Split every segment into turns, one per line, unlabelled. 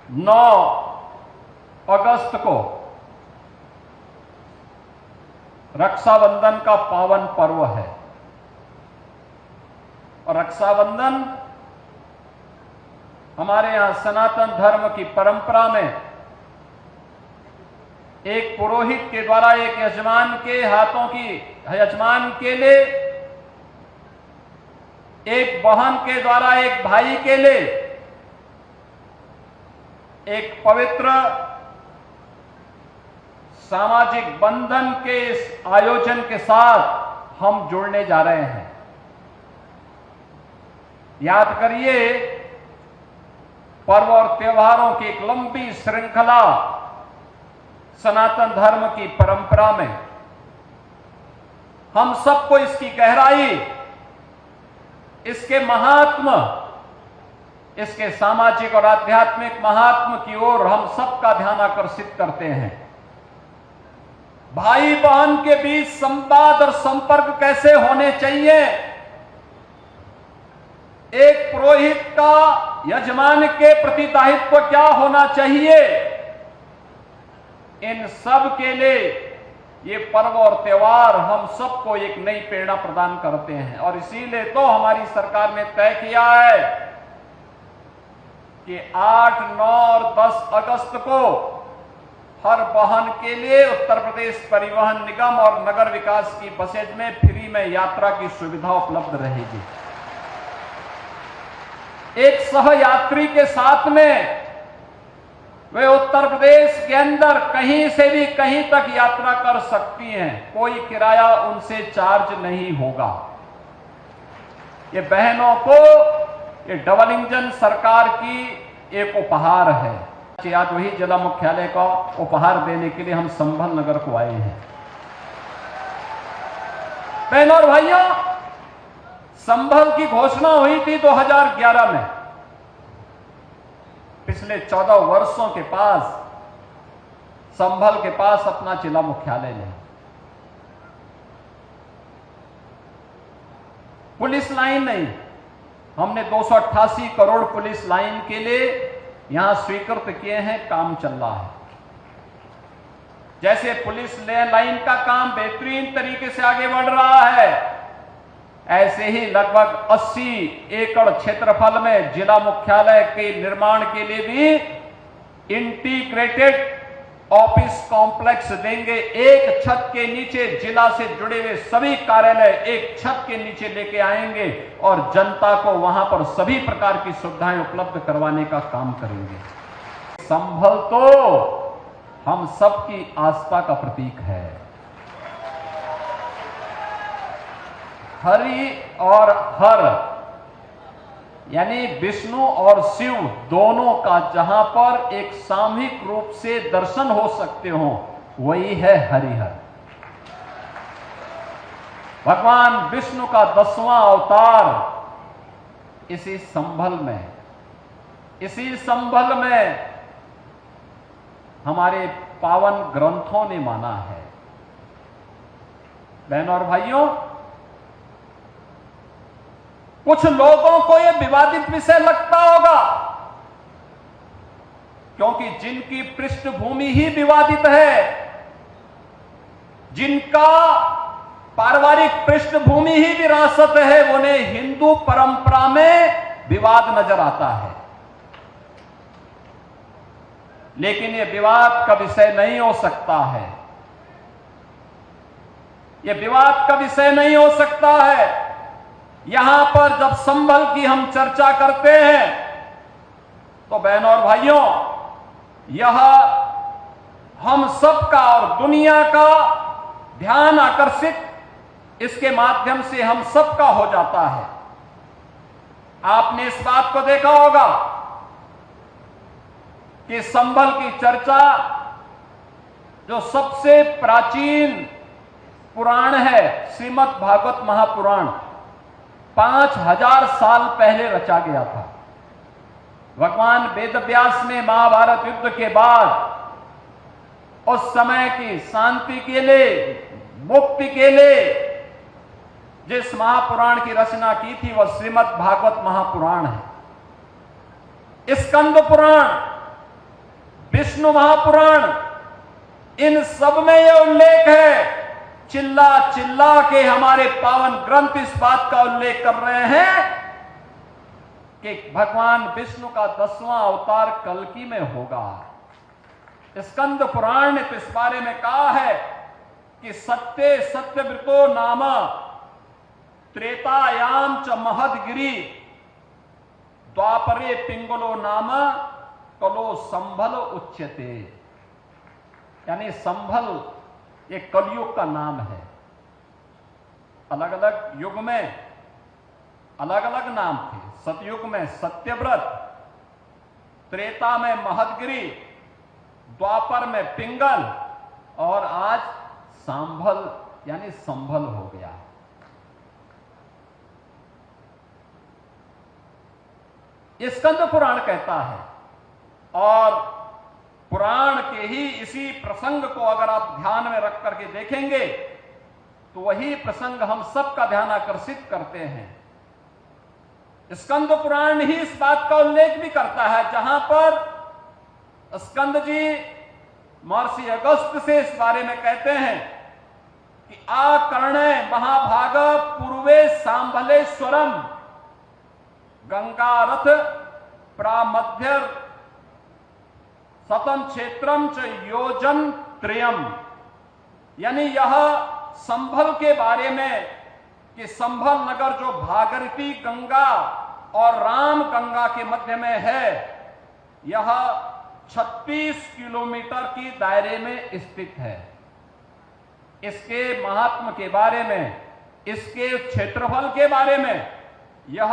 9 अगस्त को रक्षाबंधन का पावन पर्व है और रक्षाबंधन हमारे यहां सनातन धर्म की परंपरा में एक पुरोहित के द्वारा एक यजमान के हाथों की यजमान के लिए, एक बहन के द्वारा एक भाई के लिए एक पवित्र सामाजिक बंधन के इस आयोजन के साथ हम जुड़ने जा रहे हैं। याद करिए, पर्व और त्योहारों की एक लंबी श्रृंखला सनातन धर्म की परंपरा में हम सबको इसकी गहराई, इसके महात्म, इसके सामाजिक और आध्यात्मिक महात्म की ओर हम सबका ध्यान आकर्षित करते हैं। भाई बहन के बीच संवाद और संपर्क कैसे होने चाहिए, एक पुरोहित का यजमान के प्रति दायित्व क्या होना चाहिए, इन सब के लिए ये पर्व और त्योहार हम सबको एक नई प्रेरणा प्रदान करते हैं। और इसीलिए तो हमारी सरकार ने तय किया है कि 8, 9 और 10 अगस्त को हर वाहन के लिए उत्तर प्रदेश परिवहन निगम और नगर विकास की बसेज में फ्री में यात्रा की सुविधा उपलब्ध रहेगी। एक सहयात्री के साथ में वे उत्तर प्रदेश के अंदर कहीं से भी कहीं तक यात्रा कर सकती हैं, कोई किराया उनसे चार्ज नहीं होगा। ये बहनों को ये डबल इंजन सरकार की एक उपहार है। आज वही जिला मुख्यालय का उपहार देने के लिए हम संभल नगर को आए हैं। बहनों और भाइयों, संभल की घोषणा हुई थी 2011 में। पिछले 14 वर्षों के पास संभल के पास अपना जिला मुख्यालय नहीं, पुलिस लाइन नहीं। हमने 288 करोड़ पुलिस लाइन के लिए यहां स्वीकृत किए हैं, काम चल रहा है। जैसे पुलिस लाइन का काम बेहतरीन तरीके से आगे बढ़ रहा है, ऐसे ही लगभग 80 एकड़ क्षेत्रफल में जिला मुख्यालय के निर्माण के लिए भी इंटीग्रेटेड ऑफिस कॉम्प्लेक्स देंगे। एक छत के नीचे जिला से जुड़े हुए सभी कार्यालय एक छत के नीचे लेके आएंगे और जनता को वहां पर सभी प्रकार की सुविधाएं उपलब्ध करवाने का काम करेंगे। संभल तो हम सबकी आस्था का प्रतीक है। हरि और हर यानी विष्णु और शिव दोनों का जहां पर एक सामूहिक रूप से दर्शन हो सकते हो, वही है हरिहर। भगवान विष्णु का 10वां अवतार इसी संभल में हमारे पावन ग्रंथों ने माना है। बहनों और भाइयों, कुछ लोगों को यह विवादित विषय लगता होगा, क्योंकि जिनकी पृष्ठभूमि ही विवादित है, जिनका पारिवारिक पृष्ठभूमि ही विरासत है, उन्हें हिंदू परंपरा में विवाद नजर आता है। लेकिन यह विवाद का विषय नहीं हो सकता है, यह विवाद का विषय नहीं हो सकता है। यहां पर जब संभल की हम चर्चा करते हैं तो बहनों और भाइयों, यह हम सबका और दुनिया का ध्यान आकर्षित इसके माध्यम से हम सबका हो जाता है। आपने इस बात को देखा होगा कि संभल की चर्चा जो सबसे प्राचीन पुराण है, श्रीमद् भागवत महापुराण, 5000 साल पहले रचा गया था। भगवान वेदव्यास ने महाभारत युद्ध के बाद उस समय की शांति के लिए, मुक्ति के लिए जिस महापुराण की रचना की थी, वह श्रीमद् भागवत महापुराण है। स्कंद पुराण विष्णु महापुराण, इन सब में यह उल्लेख है। चिल्ला चिल्ला के हमारे पावन ग्रंथ इस बात का उल्लेख कर रहे हैं कि भगवान विष्णु का 10वां अवतार कल्कि में होगा। स्कंद पुराण ने तो इस बारे में कहा है कि सत्य सत्यव्रतो नाम त्रेतायाम च महदगिरी द्वापरे पिंगलो नाम कलो संभल उच्यते। यानी संभल ये कलयुग का नाम है। अलग अलग युग में अलग अलग नाम थे। सतयुग में सत्यव्रत, त्रेता में महदगिरी, द्वापर में पिंगल और आज सांभल यानी संभल हो गया। स्कंद पुराण कहता है, और पुराण के ही इसी प्रसंग को अगर आप ध्यान में रख करके देखेंगे तो वही प्रसंग हम सबका ध्यान आकर्षित करते हैं। स्कंद पुराण ही इस बात का उल्लेख भी करता है, जहां पर स्कंद जी महर्षि अगस्त से इस बारे में कहते हैं कि आकर्णे महाभाग पूर्वे सांभलेश्वरम गंगारथ प्रामध्य सतम क्षेत्रम च योजन त्रयम। यानी यह संभल के बारे में कि संभल नगर जो भागीरथी गंगा और राम गंगा के मध्य में है, यह 36 किलोमीटर की दायरे में स्थित है। इसके महात्म के बारे में, इसके क्षेत्रफल के बारे में यह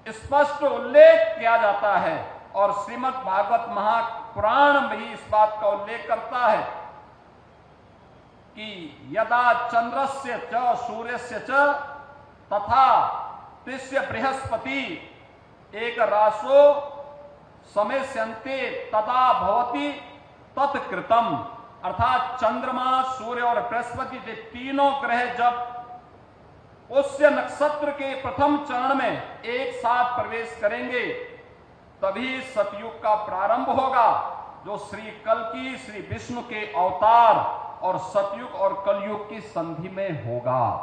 स्पष्ट उल्लेख किया जाता है। और श्रीमद् भागवत महापुराण में भी इस बात का उल्लेख करता है कि यदा चंद्रस्य च सूर्यस्य च तथा तिस्य बृहस्पति एक राशो समेस्यन्ते तदा भवति तत्कृतम। अर्थात चंद्रमा, सूर्य और बृहस्पति के तीनों ग्रह जब पुष्य नक्षत्र के प्रथम चरण में एक साथ प्रवेश करेंगे तभी सतयुग का प्रारंभ होगा, जो श्री कल्कि श्री विष्णु के अवतार और सतयुग और कलयुग की संधि में होगा।